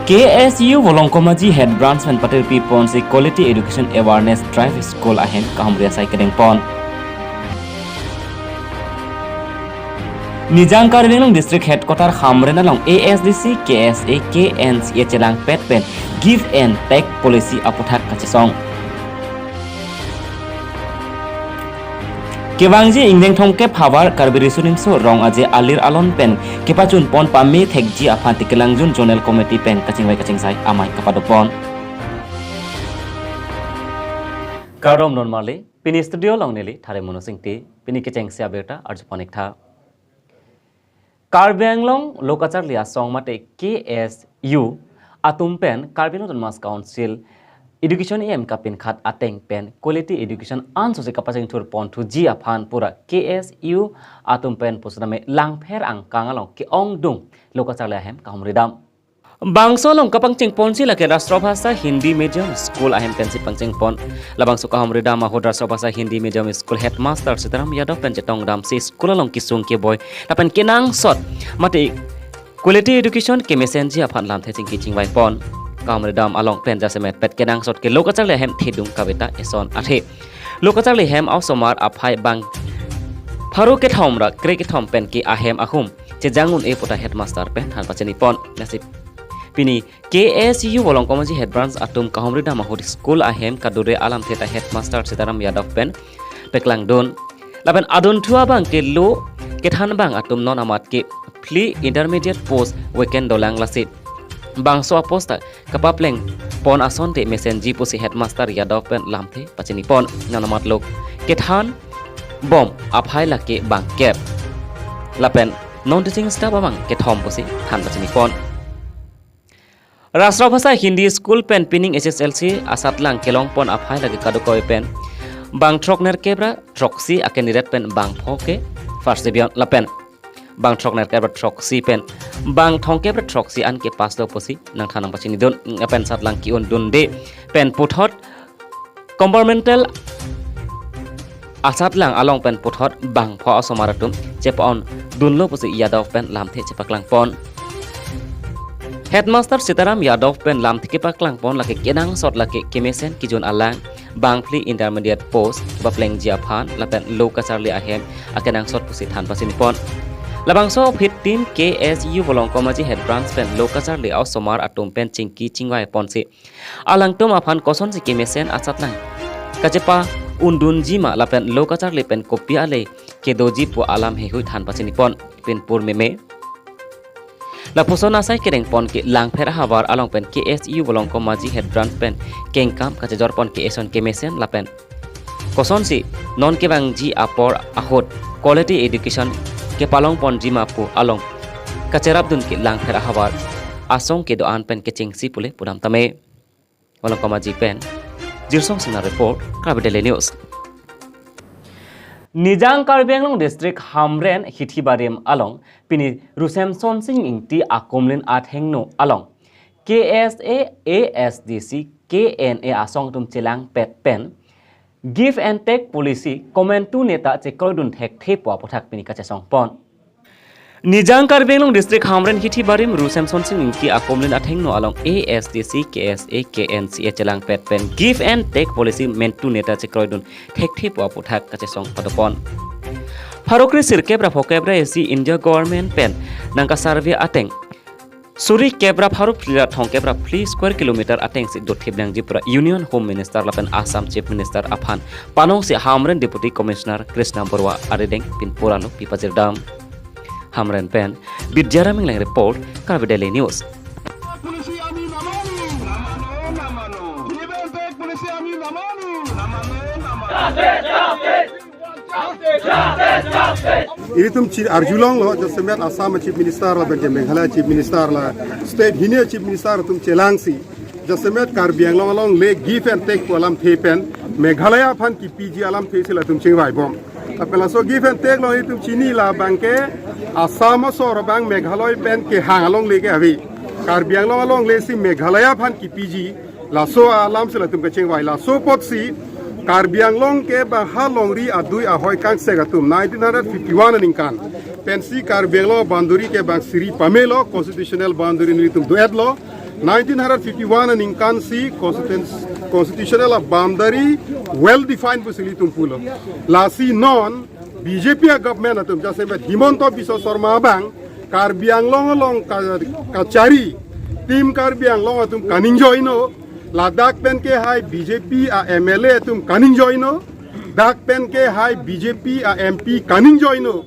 KSU Wolongkomaji Head Branch and Patel Pipon si Quality Education Awareness Drive School ahem Kahamria Sai Kedeng Pon. Nijang Karbenglong District Headquarter Hamren along ASDC KSA KNC Chelang Petpen Give and Take Policy Aputak Kachesong. Kewangji ingdeng thongke phawar karbiri suning so rong aje alir alon pen kepachun pon pami thekji aphanti kelangjun zonal committee pen kachingwai kachingsai amai kapadopon karom normally pini studio longneli thare monosingti pini kechengsia beta arjuponik tha Karbenglong lokachar lia song mate KSU atum pen Karbenglong Mas Council Education em kapin khat ateng pen quality education an sosi kapasing tur pon thu ji aphan pura KSU atum pen posname langpher ang kangalong ki ong dung lokachar hem kahumridam bangso long kapang chingpon sila ke rashtra bhasha hindi medium school ahem pen si pangching pon labang su kahumridam ma hodar rashtra bhasha hindi medium school headmaster Sitaram Yadav pen chetong dam si school long kisung ke boy tapen kenang sot mate quality education ke mesenji aphan lam the ching ki chingwai pon Kamredam along pen jasemet pet kenang sot ke lokachar lehem thidung kavita eson athe lokachar lehem au somar aphai bang pharu ke thomra kre ke thom pen ki ahem ahum che jangun e pota headmaster pen han pacheni pon nasib pini KSU Wolongkomaji head branch atum kahomredam ahur school ahem kadure alam theta headmaster Sitaram Yadav pen peklang don laben adon thua bang ke lo ke than bang atum non amat ke free intermediate post weekend dolang lasit bangso aposta kapapleng pon asonte mesenji pusi headmaster Yadav pen lamthe pachini pon nanamat lok kethan bom aphai lake bang kep lapen non teaching staff amang kethom pusi than pachini pon rashtra bhasha hindi school pen pinning SSLC asatlang kelong pon aphai lake kadukoi pen bang trokner kebra troksi akeniret pen bang phoke first division lapen bang trok ner kebra trok si pen bang thong kebra trok si an ke pas lo posi nang thanang pachini don pen sat lang ki on dun de pen puthot compartmental asat lang along pen puthot bang pho asomaratum chepon dun lo posi Yadav pen lamthe chepaklang pon headmaster Sitaram Yadav pen lamthe ke paklang pon lake kenang sot lake kemesen ki jon alang bang pli intermediate post bapleng jiaphan lapen lokacharli ahem akenang sot posi than pasini pon labangso fit team KSU Wolongkomaji head branch pen lokachar le au somar atum pen chingki chingwai ponsi alang tom aphan koson si kemesen asatlang kachepa undun jima lapen lokachar le pen kopia le kedoji pu alam he hui than pachini pon pen pur meme la posona sai kereng pon ke langpher habar along pen KSU Wolongkomaji head branch pen kengkam kachejor pon ke eson kemesen lapen koson si non ke bang ji apor ahot quality education ke palong pon jima pu along kacherap dun ke lang phera habar asong ke do an pen ke chingsi pule pudam tame Wolongkomaji pen jirsong sina report Karabidele news Nijang Karbenglong district Hamren Hithibarim along pini Rusemson Singh ingti akomlin athengno along KSA ASDC KNA asong tum chelang pet pen Give and take policy comment tu neta chekodun thek thepwa pothak pini kache songpon Nijang Karbenglong district Hamren Hithibarim Rusemson Singh ingki akomlin athengno along ASDC KSA KNC chelang pet pen give and take policy meant to neta chekodun thek thepwa pothak kache songpadopon Farokri sirkebra phokebra esi India government pen nangka survey ateng Suri kebra pharu phila thong kebra phli square kilometer ateng si dot thiblang jipura Union Home Minister lapen Assam Chief Minister aphan panong si Hamren Deputy Commissioner Krishna Borwa aredeng pin puralo pipajirdam Hamren pen Bidjara minglang report Karabidele news Ini tum Arjulong lo jasemet Assam Chief Minister la bege Meghalaya Chief Minister la State Hinia Chief Minister tum Chelangsi jasemet Karbianglong along le give and take alam thepen Meghalaya phan ki PG alam the sila tum chingwai bom apela so give and take lo tum chini la bangke Assam so bang Meghalaya pen ke hang along le ke avi Karbianglong along le si Meghalaya phan ki PG la so alam sila tum ke chingwai la so pot si Karbianglong ke bahalongri adui ahoy kang segatum 1951 ningkan pensi Karbianglong banduri ke bang siri pamelo constitutional boundary ni tum duet lo 1951 and inkansi constitutional boundary well defined pusili tumpulo. Lasi non BJP government atum jasemet Himonto Biswa Sarma bang Karbi Anglong along kacari tim Karbi Anglong atum kaning joino Ladak pen ke hai BJP a MLA atum kaning joino dak pen ke hai BJP a MP kaning joino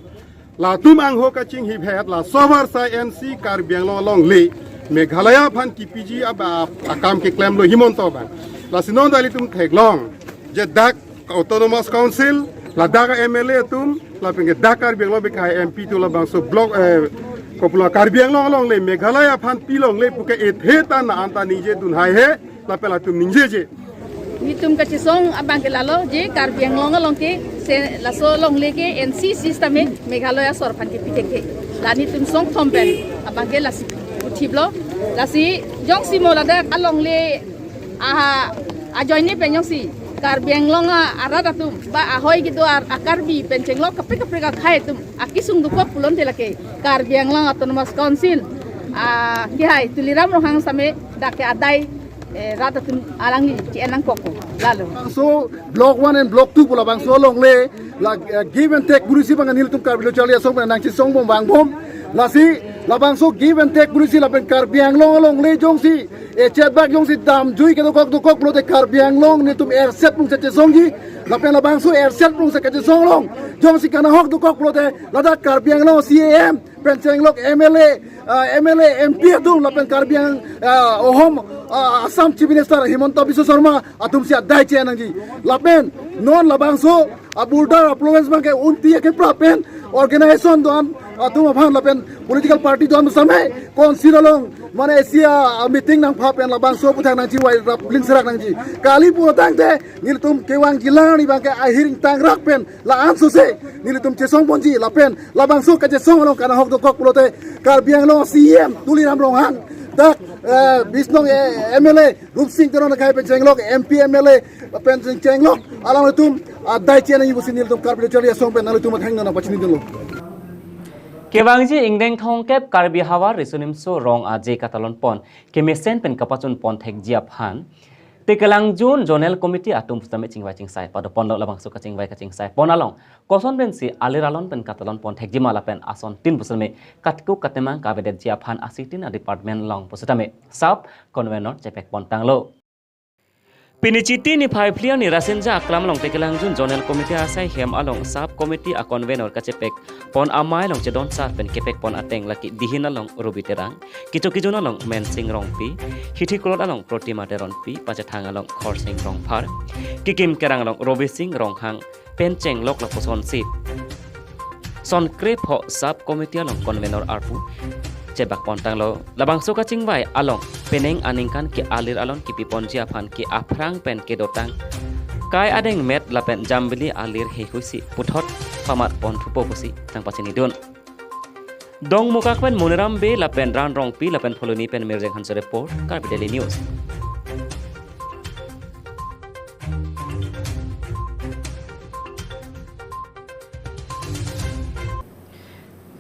la tum ang ho kaching hip het la sovar sai NC Karbi Anglong along le Meghalaya phan KPG akam ke claim lo Himonto bang la sinon dali tum theglong je dak autonomous council la daga MLA tum la penge Dakar Banglo be kai MP tu la bang so block kopula Karbiang long le Meghalaya phan pilong le puke etheta na anta nije dun hai he la pela tum ninje je ni tum ka chisong abang ke lalo je Karbiang long ke se la so long le ke NC system me Meghalaya sor phan ke pite ke la ni tum song thompen abang ke la si utiblo la si jong si mo la da along le a join ni pen jong si Karbiang long arad atum ba ahoy gitu akarbi penceng lo kapre ka khai tum akisung du ko pulon telake Karbiang long autonomous council ki hai tuliram rohang same dake adai ratatum alangi ci enang koko lalu so block 1 and block 2 pula bang so long le la give and take burusi bang anil tum Karbilo chalia song nang ci song bang bom la si la bang so give and take burusi la pen Karbiang long le jong si chat bag jong si dam jui ke dokok pula te Karbiang long ni tum air set pung se song ji la pen la bang so air set pung se ke song long jong si kana hok dokok pula te la da Karbiang long CAM pen cheng lok MLA MP atum la pen Karbiang ohom Assam Chief Minister Himonto Biswa Sarma atum sia dai chen ji lapen non labang so aburda province bang ke unti ke prapen organization don atum bhan lapen political party don samai konsilolong mane asia meeting nang phapen labang so puthang nang ji wai link serak nang ji kali pu tang te niltum kewang jilani bang ke ahiring tang rak pen la ansu se niltum chesong bonji lapen labang so ka chesong long kana hok dokok pulote Karbiang long CM tuliram long hang dak bisnong MLA Rup Singh teron kai pencenglok MP MLA pencenglok alang tum dai chen ni busin tum Karbilo chalia song pen nalu tum thang na pachini dilo Kebangji ingdeng thong kep Karbi hawa resunim so rong aje katalon pon kemesen pen kapachun pon thek jiap han Tekalang Jun Zonal Committee atum pustame chingwai chingsai pada pon labang so kachingwai kachingsai pon along koson ben si aliralon pen katalon pon thek jimala pen ason tin pusame katku katemang kabedet jiap han asitin a department long pusatame sub convenor chepek pon tanglo Piniciti ni phai phlian ni rasenja aklam long Tekalang Jun Zonal Committee asai hem along sub committee a convenor kachepek pon amai long chedon sar pen kepek pon ateng laki dihin along rubiterang kichu along men sing rong pi hitikrot along protima teron pi pachathang along khor sing rong phar kikim kerang along robi sing rong hang pencheng lok la poson sit son krep ho sub committee along convenor arpu chebak pontang lo labang soka chingbai along peneng aningkan ki alir alon ki piponjia phan ki afrang pen ke dotang kai adeng met lapen jambili alir he husi puthot pamat pon thupo pusi tang pachini don dong mukak pen muniram be lapen ran rong pi lapen pholoni pen mirjeng hanso report Karbi Daily News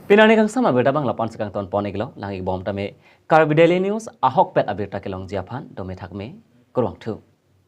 Pinani kang sama berita bang lapan sekang ton pon iglo langi bom tame Karbi Daily News ahok pet abirta kelong jiapan dome thakme kurang thu